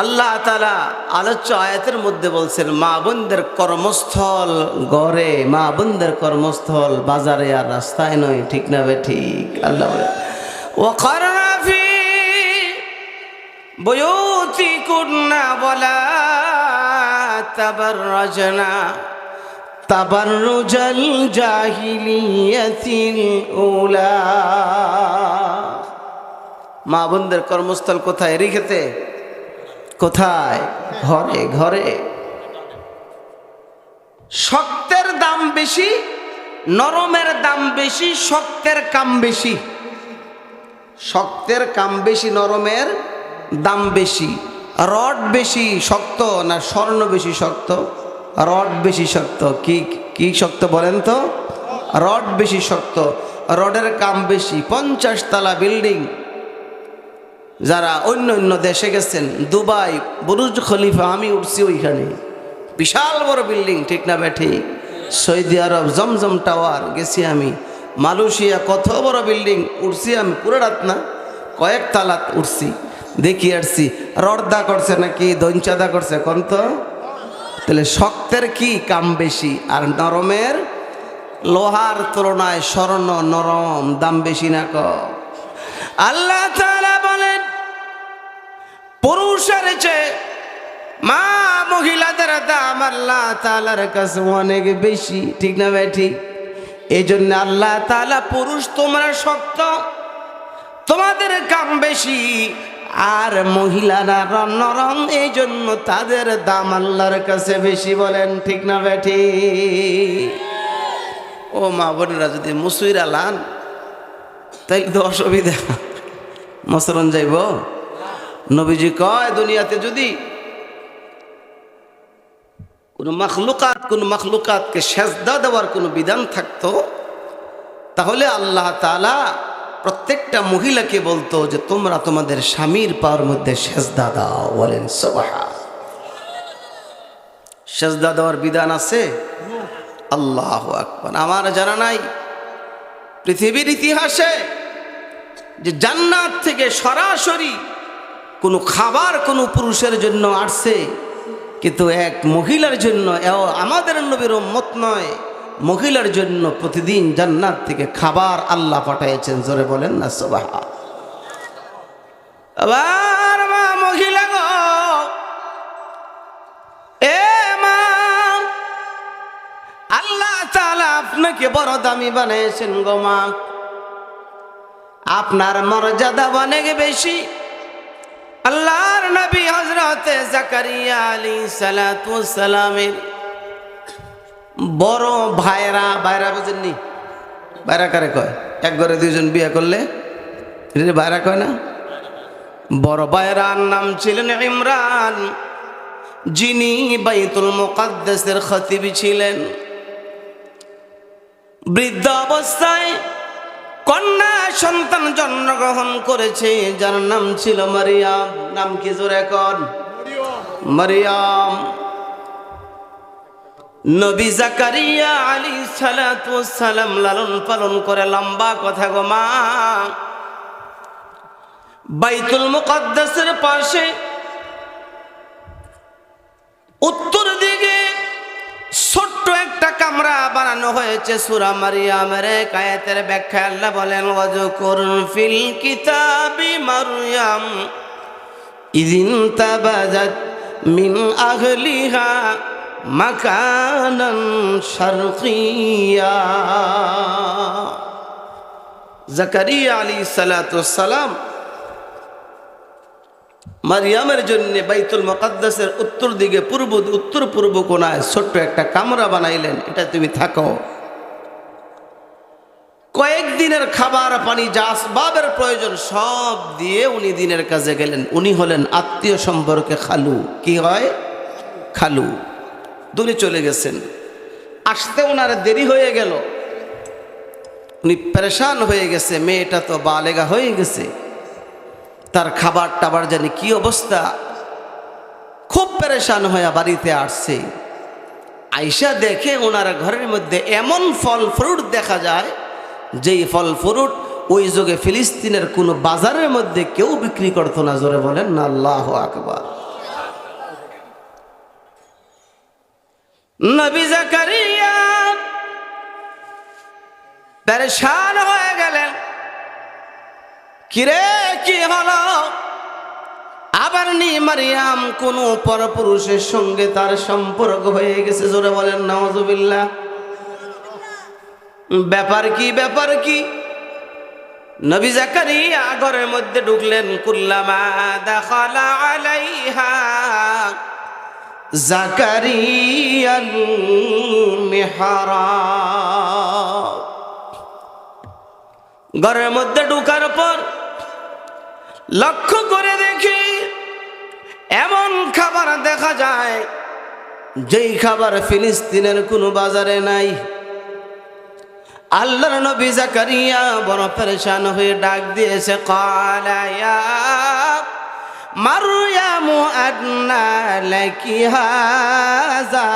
আল্লাহ তাআলা আলোচ্য আয়াতের মধ্যে বলছেন মা বোনদের কর্মস্থল ঘরে, মা বোনদের কর্মস্থল বাজারে আর রাস্তায় নয়। ঠিক না বে ঠিক? আল্লাহ বলে ওয়াকারনা ফি বুয়ুতিকুন্না ওয়ালা তাবাররাজনা তাবাররুজাল জাহিলিয়াতিল উলা। মা বোনদের কর্মস্থল কোথায়? রেখেতে কোথায়? ঘরে। ঘরে শক্তের দাম বেশি, নরমের দাম বেশি, শক্তের কাম বেশি। শক্তের কাম বেশি, নরমের দাম বেশি। রড বেশি শক্ত না স্বর্ণ বেশি শক্ত? রড বেশি শক্ত। কি কি শক্ত বলেন তো? রড বেশি শক্ত, রডের কাম বেশি। 50 তলা বিল্ডিং, যারা অন্য অন্য দেশে গেছেন, দুবাই, বুরুজ খলিফা, আমি উঠছি ওইখানে, বিশাল বড় বিল্ডিং। ঠিক না বেঠি? সৌদি আরব জমজম টাওয়ার গেছি আমি, মালয়েশিয়া কত বড় বিল্ডিং উঠছি আমি, পুরো রাত না, কয়েক তালাত উঠছি, দেখি আসছি। রডদা করছে নাকি দঞ্চাদা করছে কোন তো? তাহলে শক্তের কি কাম বেশি, আর নরমের? লোহার তুলনায় স্বর্ণ নরম, দাম বেশি না কম? আল্লাহ তাআলা বলেন পুরুষের চেয়ে মা মহিলাদের দাম আল্লাহ তাআলার কাছে অনেক বেশি। ঠিক না ভাই? ঠিক। এই জন্য আল্লাহ তাআলা পুরুষ তোমরা শক্ত, তোমাদের কাম বেশি, আর মহিলারা নরম, এই জন্য তাদের দাম আল্লাহর কাছে বেশি। বলেন ঠিক না ভাই? ঠিক। ও মা বোনেরা, যদি মুসুইরা লান তাইলে তো অসুবিধা, মসরণ যাইব। নবীজি কয় দুনিয়াতে যদি কোনো মাখলুকাতকে সেজদা দেওয়ার কোনো বিধান থাকতো, তাহলে আল্লাহ তাআলা প্রত্যেকটা মহিলাকে বলতো যে তোমরা তোমাদের স্বামীর পায়ের মধ্যে সেজদা দাও। বলেন সুবহান। সেজদা দেওয়ার বিধান আছে? আল্লাহু আকবার। আমার জানা নাই পৃথিবীর ইতিহাসে যে জান্নাত থেকে সরাসরি কোনো খাবার কোনো পুরুষের জন্য আসছে, কিন্তু এক মহিলার জন্য, আমাদের নবীর উম্মত নয়, মহিলার জন্য প্রতিদিন জান্নাত থেকে খাবার আল্লাহ পাঠাইছেন। জোরে বলেন না সুবহান। আবার মা মহিলা গো, এ মা, আল্লাহ তাআলা আপনাকে বড় দামি বানিয়েছেন গো মা, আপনার মর্যাদা অনেক বেশি। আল্লাহর নবী হযরতে জাকারিয়া আলাইহিস সালাতু ওয়াস সালামের বড় ভাইরা, ভাইরা বুঝেননি? ভাইরা কারে কয়? এক ঘরে দুইজন বিয়ে করলে ভাইরা কয় না? বড় ভাইরার নাম ছিলেন ইমরান, যিনি বাইতুল মুকাদ্দাসের খতিব ছিলেন। বৃদ্ধ অবস্থায় কন্যা সন্তান জন্মগ্রহণ করেছে, যার নাম ছিল মারিয়াম। নাম কি জোরে কন? মারিয়াম। নবী জাকারিয়া আলাইহিস সালাতু ওয়াস সালাম লালন পালন করে লম্বা কথা গো মা, বাইতুল মুকাদ্দাসের পাশে উত্তর দিকে ছোট্ট একটা কামরা বানানো হয়েছে। সূরা মারিয়ামের এক আয়াতের ব্যাখ্যা আল্লাহ বলেন ওয়াজকুর ফিল কিতাবি মারইয়াম ইযিন তাবাযাত মিন আহলিহা মাকানান শারকিয়া। জাকারিয়া আলাইহিস সালাতু ওয়াস সালাম মারিয়ামের জন্য বাইতুল মুকাদ্দাসের উত্তর দিকে উত্তর পূর্ব কোণায় ছোট্ট একটা কামরা বানাইলেন, এটা তুমি থাকো। কয়েকদিনের খাবার পানি যা আসবাবের প্রয়োজন সব দিয়ে উনি দিনের কাজে গেলেন। উনি হলেন আত্মীয় সম্পর্কে খালু। কি হয়? খালু। দূরে চলে গেছেন, আসতে ওনার দেরি হয়ে গেল, উনি পেরেশান হয়ে গেছে। মেয়েটা তো বালেগা হয়ে গেছে, তার খাবার টাবার জানি কি অবস্থা, খুব পেরেশান হয়ে বাড়িতে আসছে। আইসা দেখে ওনার ঘরের মধ্যে এমন ফল ফ্রুট দেখা যায়, যেই ফল ফ্রুট ওই যুগে ফিলিস্তিনের কোনো বাজারের মধ্যে কেউ বিক্রি করতো না। জোরে বলেন না আল্লাহু আকবার। নবী জাকারিয়া পেরেশান হয়ে গেলেন, কিরে কি হলো? আবার নি মারিয়াম কোন পরপুরুষের সঙ্গে তার সম্পর্ক হয়ে গেছে। জোরে বলেন নাউজুবিল্লাহ। ব্যাপার কি, ব্যাপার কি? নবী জাকারিয়া ঘরের মধ্যে ঢুকলেন। কুল্লামা দাখালা আলাইহা জাকারিয়াল মিহরাব, ঘরের মধ্যে ঢুকার পর লক্ষ্য করে দেখি এমন খাবার দেখা যায় যেই খাবার ফিলিস্তিনের কোনো বাজারে নাই। আল্লাহর নবী জাকারিয়া বড় পেরেশান হয়ে ডাক দিয়েছে, ক্বালা ইয়া মারয়ামু আন্না লাকি হাযা।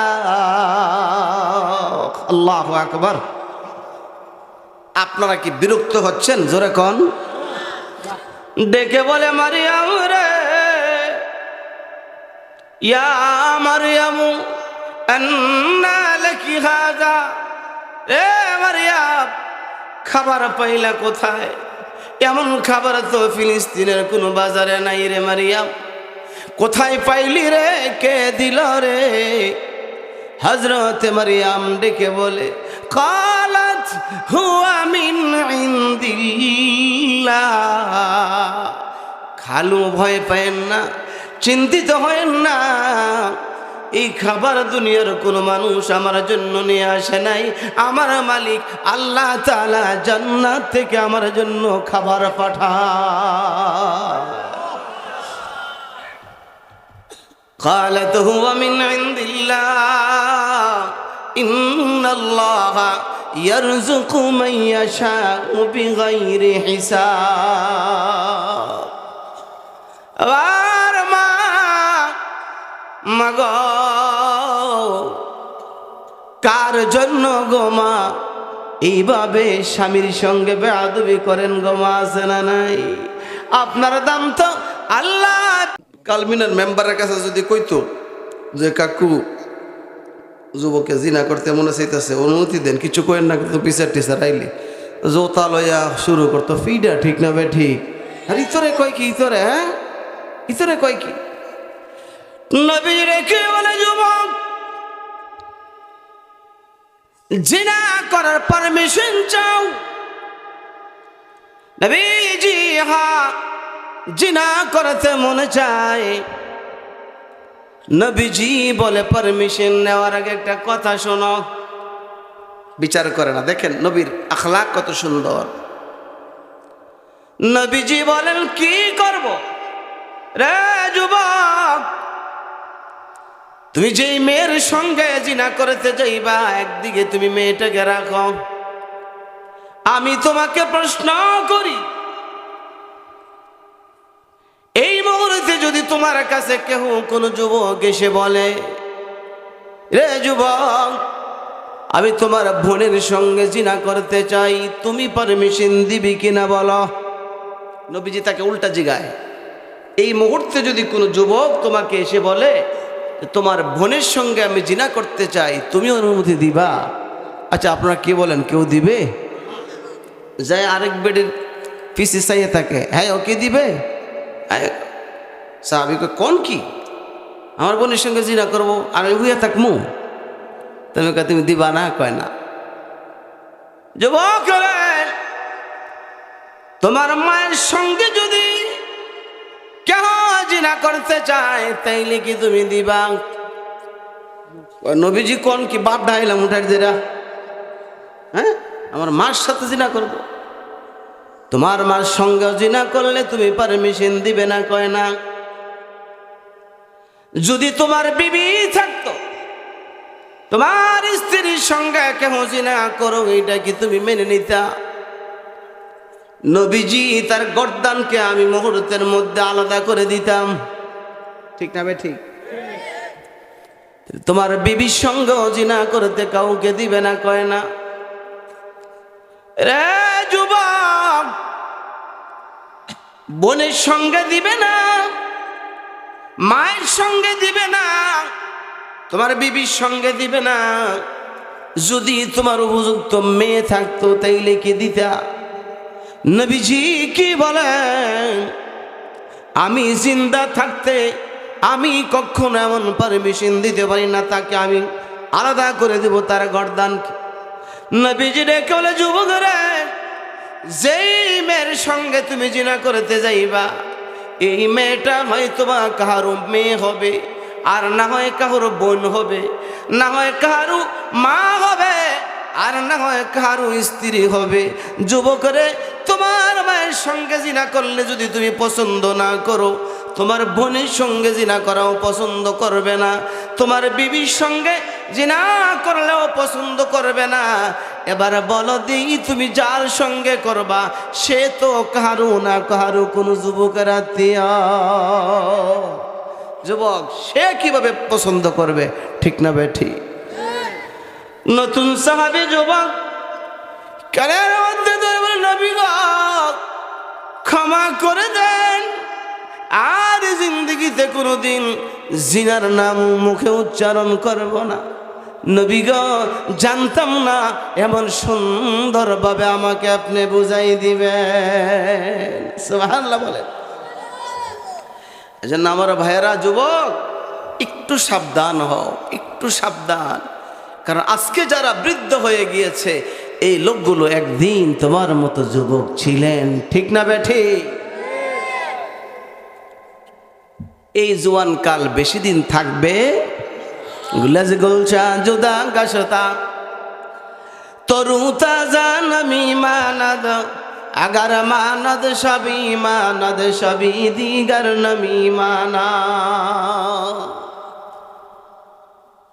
আল্লাহু আকবার। আপনারা কি বিরক্ত হচ্ছেন? জোরে কোন। ডেকে বলে, মারিয়াম রে, ইয়া মারয়ামু আন্না লাকি হাযা। এ মারিয়াম, খাবার পাইলা কোথায়? এমন খাবার তো ফিলিস্তিনের কোনো বাজারে নাই রে মারিয়াম। কোথায় পাইলি রে? কে দিল রে? হযরত মারিয়াম ডেকে বলে, ক্বালাত হুয়া মিন ইনদিল্লাহ। খালু ভয় পায়েন না, চিন্তিত হয়েন না, এই খাবার দুনিয়ার কোনো মানুষ আমার জন্য নিয়ে আসে নাই। আমার মালিক আল্লাহ তাআলা জান্নাত থেকে আমার জন্য খাবার পাঠায়। قالت هو من عند الله إن الله يرزق من يشاء بغير حساب। মাগো, কার জন্য গো মা এইভাবে স্বামীর সঙ্গে বেয়াদবি করেন গো মা? আছে না নাই? আপনার দাম তো আল্লাহ। কালমিনার মেম্বারের কাছে যদি কইতো যে কাকু যুবকে জিনা করতে মনে চাইতেছে, অনুমতি দেন, কিছু করেন না, কিন্তু পিসার টিচার আইলে জোতা লইয়া শুরু করতো ফিডা। ঠিক না বে ঠিক? আর ইতরে কয় কি? ইতরে হ্যাঁ, ইতরে কয় কি? নবী রেখে বলে, যুবক জিনা করার পারমিশন চাও? নবীজি হ্যাঁ, জিনা করতে মনে চায়। নবীজি বলে, পারমিশন নেওয়ার আগে একটা কথা শোনো। বিচার করে না। দেখেন নবীর আখলাক কত সুন্দর। নবীজি বলেন, কি করব রে যুবক? তুমি যেই মেয়ের সঙ্গে জিনা করতে যাইবা, একদিকে তুমি মেয়েটাকে রাখো। আমি তোমাকে প্রশ্ন করি, এই মুহূর্তে যদি তোমার কাছে কেউ কোনো যুবক এসে বলে, রে যুবক আমি তোমার বোনের সঙ্গে জিনা করতে চাই, তুমি পারমিশন দিবি কিনা বলো? নবীজি তাকে উল্টা জিগায়, এই মুহূর্তে যদি কোনো যুবক তোমাকে এসে বলে তোমার বোনের সঙ্গে আমি জিনা করতে চাই, তুমি অনুমতি দিবা? আচ্ছা আপনারা কি বলেন, কেউ দিবে? যায় আরেক বেডের পিসি চাইয়ে থাকে, হ্যাঁ ওকে দিবে? সাহাবীকে কোন কি আমার বোনের সঙ্গে জিনা করবো, আমি হুইয়া থাকমু? তুমি দিবা না? কয় না। যুবক তোমার মায়ের সঙ্গে যদি কেহ জিনা করতে চায় তাইলে কি তুমি দিবা? নবীজি কোন কি বাপ ডাইলাম উঠাই দেরা? হ্যাঁ, আমার মার সাথে জিনা করব? তোমার মার সঙ্গে জিনা করলে তুমি পারমিশন দিবে না? কয় না। যদি তোমার বিবি থাকতো, তোমার স্ত্রীর সঙ্গে কেহ জিনা করো, এটা কি তুমি মেনে নিতা? নবীজি তার গর্দানকে আমি মুহূর্তের মধ্যে আলাদা করে দিতাম। ঠিক না বে ঠিক? তোমার বিবির সঙ্গে জিনা করতে কাউকে দিবে না? কয় না। রে যুবক, বোনের সঙ্গে দিবে না, মায়ের সঙ্গে দিবে না, তোমার বিবির সঙ্গে দিবে না। যদি তোমার উপযুক্ত মেয়ে থাকতো তাইলে কি দিতা? নবীজি কি বলেন, আমি জিন্দা থাকতে আমি কখনো এমন পারমিশন দিতে পারি না তাকে আমি আলাদা করে দেব তার গর্দান। নবীজি ডেকে বলে, যুবকরা, যেই মেয়ের সঙ্গে তুমি জিনা করতে যাইবা, এই মেয়েটা হয়তো বা কাহারো মেয়ে হবে, আর না হয় কাহারো বোন হবে, না হয় কাহারো মা হবে, আর না হয় কাহারো স্ত্রী হবে। যুবকরে, তোমার মায়ের সঙ্গে জিনা করলে যদি তুমি পছন্দ না করো, তোমার বোনের সঙ্গে জিনা করাও পছন্দ করবে না, তোমার বিবির সঙ্গে জিনা করলেও পছন্দ করবে না। এবার বলো দিই, তুমি যার সঙ্গে করবা সে তো কাহারু না কাহারু কোনো যুবকের আত্মীয়। যুবক, সে কিভাবে পছন্দ করবে? ঠিক না বেঠি? নতুন সাহাবী যুবক কানের মধ্যে ধরে বলে, নবী গো, ক্ষমা করে দেন, আর জিন্দগিতে কোনোদিন জিনার নাম মুখে উচ্চারণ করব না। নবী গো, জানতাম না এমন সুন্দরভাবে আমাকে আপনি বুঝাই দিবেন। সুবহানাল্লাহ বলেন। এজন্য আমার ভাইয়েরা, যুবক, একটু সাবধান হও, একটু সাবধান। কারণ আজকে যারা বৃদ্ধ হয়ে গিয়েছে, এই লোকগুলো একদিন তোমার মতো যুবক ছিলেন। ঠিক না বেঠি? এই জোয়ান কাল বেশি দিন থাকবে? গুলাজ গোলচা জুদা গাছতা তরু তাজা নমি মানদ, আগার মানদ সবই মানদ, সবই দিগার নমি মানা।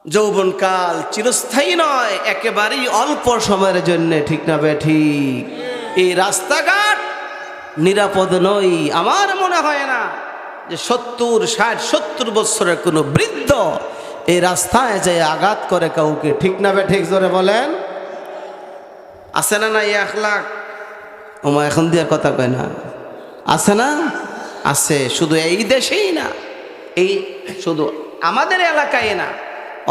যৌবন কাল চিরস্থায়ী নয়, একেবারেই অল্প সময়ের জন্য। ঠিক না বেঠিক? এই রাস্তাঘাট নিরাপদ নয়। আমার মনে হয় না যে 70 বছরের কোনো বৃদ্ধ এই রাস্তায় যে আঘাত করে কাউকে। ঠিক না বেঠিক? জোরে বলেন। আছে না? না, 1 লাখ ওমা এখন দিয়ে কথা কয় না, আছে না? আছে। শুধু এই দেশেই না, এই শুধু আমাদের এলাকায় না,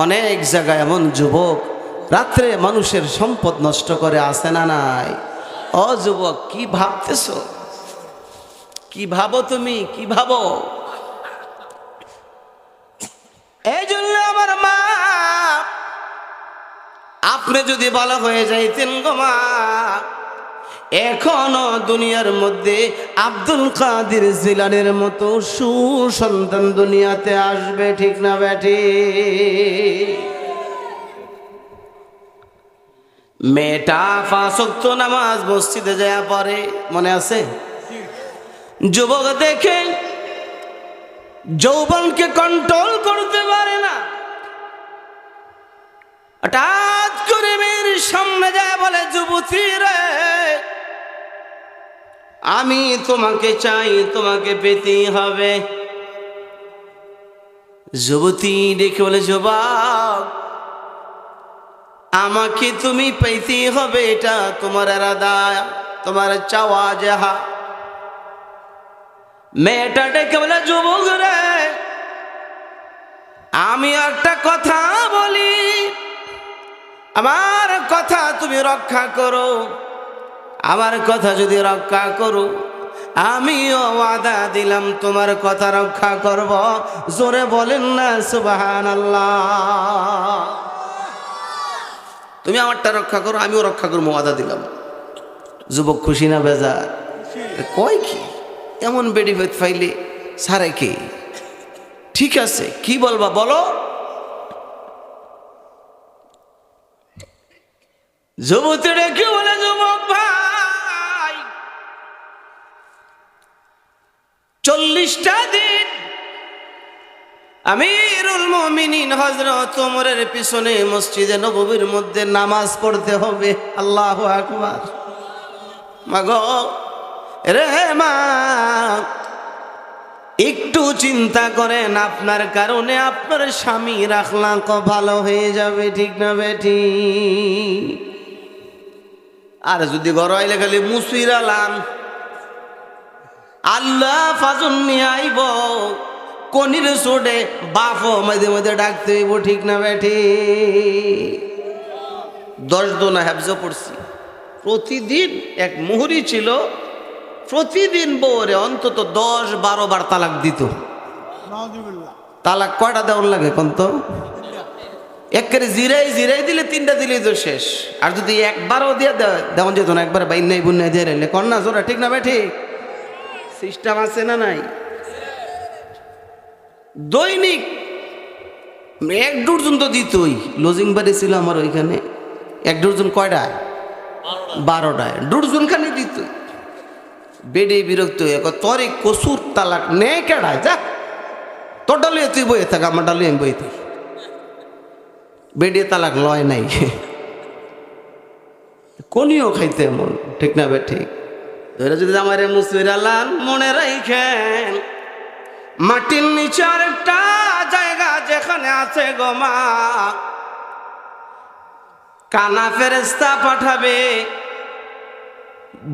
অনেক জায়গায় এমন যুবক রাত্রে মানুষের সম্পদ নষ্ট করে। আছে না নাই? ও যুবক, কি ভাবতেছ? কি ভাবো তুমি? কি ভাবো? এই জন্য আমার মা, আপনি যদি ভালো হয়ে যাইতেন গো মা, এখনো দুনিয়ার মধ্যে আব্দুল কাদের জিলানীর মতো সুসন্তান দুনিয়াতে আসবে। ঠিক না বেঠি? মেয়েটা 5 ওয়াক্ত নামাজ মসজিদে যায় পড়ে, মনে আছে? যুবক দেখে যৌবনকে কন্ট্রোল করতে পারে না, হঠাৎ করে মেয়ের সামনে যায় বলে, যুবতী রে, আমি তোমাকে চাই, তোমাকে পেতেই হবে। যুবতী দেখে বলে, যুবক, আমাকে তুমি পেতেই হবে, এটা তোমার ইরাদা, তোমার চাওয়া যাহা। মেয়েটা ডেকে বলে, যুবক রে, আমি একটা কথা বলি, আমার কথা তুমি রক্ষা করো। আমার কথা যদি রক্ষা করো, আমিও ওয়াদা দিলাম তোমার কথা রক্ষা করব। জোরে বলেন না সুবহানাল্লাহ। তুমি আমারটা রক্ষা করো, আমিও রক্ষা করবো, ওয়াদা দিলাম। যুবক খুশি না বেজার? কয় কি এমন বেডি ফাইলে সারে কে? ঠিক আছে, কি বলবা বলো। যুবতীরা কি বলে, যুবক ভাই, 40টা দিন আমিরুল মুমিনিন হযরত ওমরের পিছনে মসজিদে নববীর মধ্যে নামাজ পড়তে হবে। আল্লাহু আকবার। মাগো রে মা, একটু চিন্তা করেন, আপনার কারণে আপনার স্বামীর আখলাক ভালো হয়ে যাবে। ঠিক না বেটি? আর যদি ঘর আইলে খালি মুসিরালাম, আল্লাহ ফাজুন নিয়ে আইব, কনির সোডে বাপও মাঝে মাঝে ডাকতে হইব, ঠিক না বেঠি? 10 দোনা হেফজ পড়ছি। প্রতিদিন এক মুহুরি ছিল, প্রতিদিন বউরে অন্তত 10-12 বার তালাক দিত। তালাক কয়টা দেওয়ার লাগে কোন তো? একেবারে জিরাই দিলে 3টা দিলেই তো শেষ। আর যদি একবারও দিয়ে দেওয়া যেত না, একবার বাইনাই বুনাই দিয়ে রেলে কন্যা জোরা, ঠিক না বেঠি? সিস্টেম আছে না নাই? দৈনিক 1 ডজন তো দিতই। লজিং বাড়ি ছিল আমার ওইখানে, 1 ডজন কয়টা? 12টায় ডজন খানি দিত। বেডে বিরক্ত হয়ে তরে কসুর তালাক নে কেডায়, যা তোরটা লইয়ে তুই বইয়ে থাক, আমারটা লইয়ে বই থাক। বেডে তালাক লয় নাই, কোনিও খাইতে এমন, ঠিক না ঠিক? ধরে যদি আমার মুসিরালান মনে রাখেন, মাটির নিচে আরেকটা জায়গা যেখানে আছে গোমা, কানা ফেরেস্তা পাঠাবে,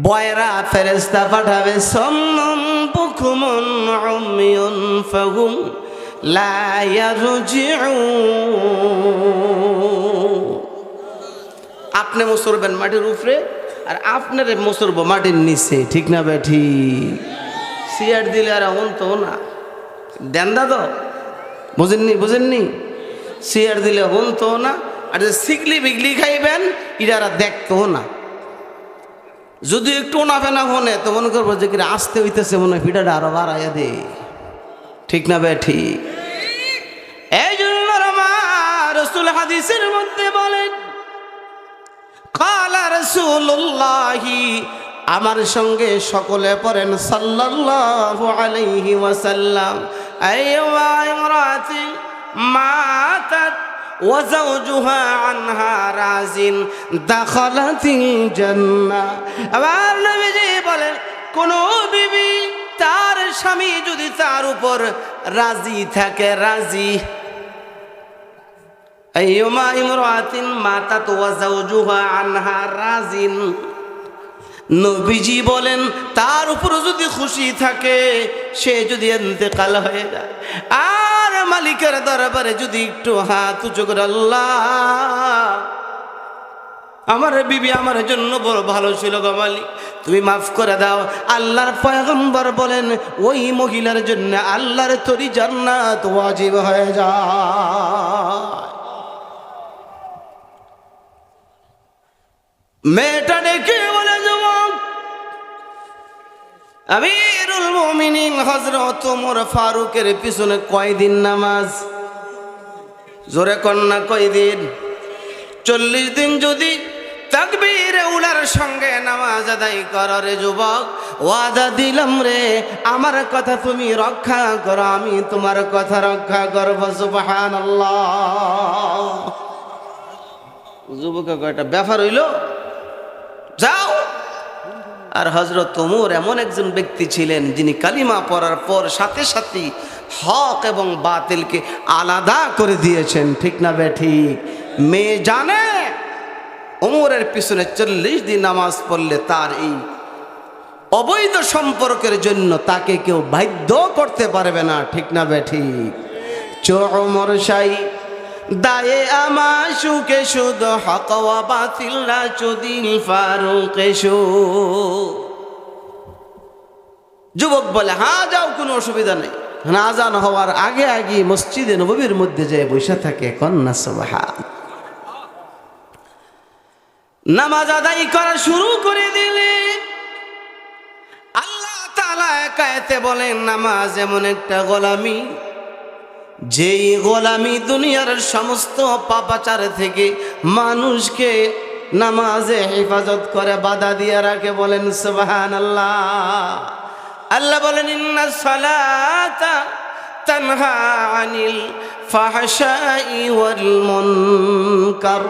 বয়রা ফেরেস্তা পাঠাবে, সাম্মুম বুকুমুন উমিয়ুন ফাহুম লা ইয়ারজিউন। আপনি মুসরবেন মাটির উপরে, আর আপনারে মুসরব মাটির নিচে, ঠিক না বেঠি? সিয়ার দিলে আর এমন তো না, দেন দাদা, বুঝেননি? সিয়ার দিলে হন তো না, আর যে শিখলি বিগলি খাইবেন ইরা দেখতো না। যদি একটু না ফেনা হনে তো মনে করবো যে কি আসতে হইতেছে, মনে হয় পিঠাটা আরো বাড়াইয়া দে, ঠিক না বেঠি? এই জন্য রাসূল হাদিসের মধ্যে বলেন, কালা রাসূলুল্লাহি, আমার সঙ্গে সকলে পড়েন সাল্লাল্লাহু আলাইহি ওয়াসাল্লাম, আইয়ুমা ইমরাতিন মাতাত ওয়া যাওজুহা আনহা রাজিন দাখালাতিল জান্নাহ। আবার নবীজি বলেন, কোন বিবি তার স্বামী যদি তার উপর রাজি থাকে, রাজি, আইয়ুমা ইমরাতিন মাতাত ওয়া যাওজুহা আনহা রাজিন, নবীজি বলেন তার উপর যদি খুশি থাকে, সে যদি ইন্তেকাল হয়ে যায়, আর মালিকের দরবারে যদি একটু হাত উঁচু করে, আল্লাহ আমার বিবি আমার জন্য বড় ভালো ছিল গো মালিক, তুমি মাফ করে দাও, আল্লাহর পয়গম্বর বলেন ওই মহিলার জন্য আল্লাহর তরি জান্নাত ওয়াজিব হয়ে যায়। মেয়েটা ডেকে বলে, যুবক, আমিরুল মুমিনিন হযরত ওমর ফারুকের পিছনে কয়দিন নামাজ? জোরে কন্যা কয়দিন? 40 দিন যদি তাকবীরে উলার সঙ্গে নামাজ আদায় করো রে যুবক, ওয়াদা দিলাম রে, আমার কথা তুমি রক্ষা করো, আমি তোমার কথা রক্ষা করব। সুবহানাল্লাহ। যুবক কয়টা ব্যাপার হইল, যাও। আর হযরত ওমর এমন একজন ব্যক্তি ছিলেন যিনি কালিমা পড়ার পর সাথে সাথে হক এবং বাতিলকে আলাদা করে দিয়েছেন, ঠিক না বেঠিক? মেয়ে জানে ওমরের পিছনে 40 দিন নামাজ পড়লে তার এই অবৈধ সম্পর্কের জন্য তাকে কেউ বাধ্য করতে পারবে না, ঠিক না বেঠিক? ওমর শাই দায়ে আমা সুকে শুধ হক ওয়া বাতিল রাচুদিল ফারুকে শু। যুবক বলে, হ্যাঁ যাও, কোনো অসুবিধা নেই। আজান হওয়ার আগে আগে মসজিদে নববীর মধ্যে যায় বসে থাকে, কন্যা সুবহান। নামাজ আদায় করা শুরু করে দিলে আল্লাহ তাআলা একায়েতে বলেন, নামাজ এমন একটা গোলামি, যেই গোলামি দুনিয়ার সমস্ত পাপাচার থেকে মানুষকে নামাজে হেফাজত করে, বাধা দিয়ে রাখে। বলেন সুবহানাল্লাহ। আল্লাহ বলেন, ইন্নাস সালাতা তানহা আনিল ফাহশাই ওয়াল মুনকার।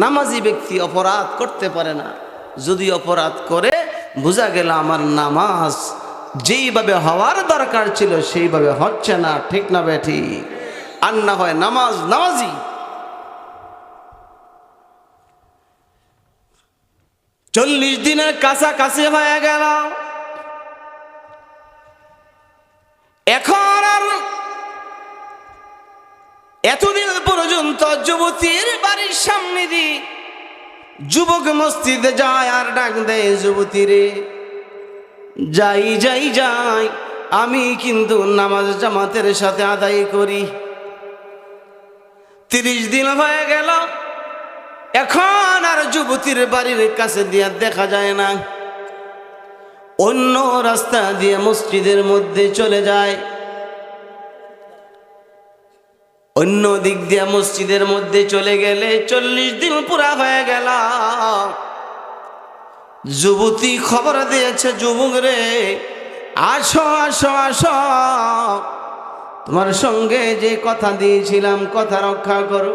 নামাজি ব্যক্তি অপরাধ করতে পারে না, যদি অপরাধ করে বোঝা গেল আমার নামাজ যেইভাবে হওয়ার দরকার ছিল সেইভাবে হচ্ছে না, ঠিক না বেঠি? আর না হয় নামাজি। 40 দিনের কাছাকাছি হয়ে গেল, এখন আর এতদিন পর্যন্ত যুবতীর বাড়ির সামনে দিয়ে যুবক মসজিদে যায় আর ডাক দেয়, যুবতী রে যাই যাই যাই, আমি কিন্তু নামাজ জামাতের সাথে আদায় করি। 30 দিন হয়ে গেল, এখন আর যুবতীর বাড়ির কাছে দিয়ে দেখা যায় না। অন্য রাস্তা দিয়ে মসজিদের মধ্যে চলে যায়। অন্য দিক দিয়ে মসজিদের মধ্যে চলে গেলে 40 দিন পুরা হয়ে গেল। যুবতী খবর দিয়েছে, যুবক রে আসো আসো আসো, তোমার সঙ্গে যে কথা দিয়েছিলাম কথা রক্ষা করো।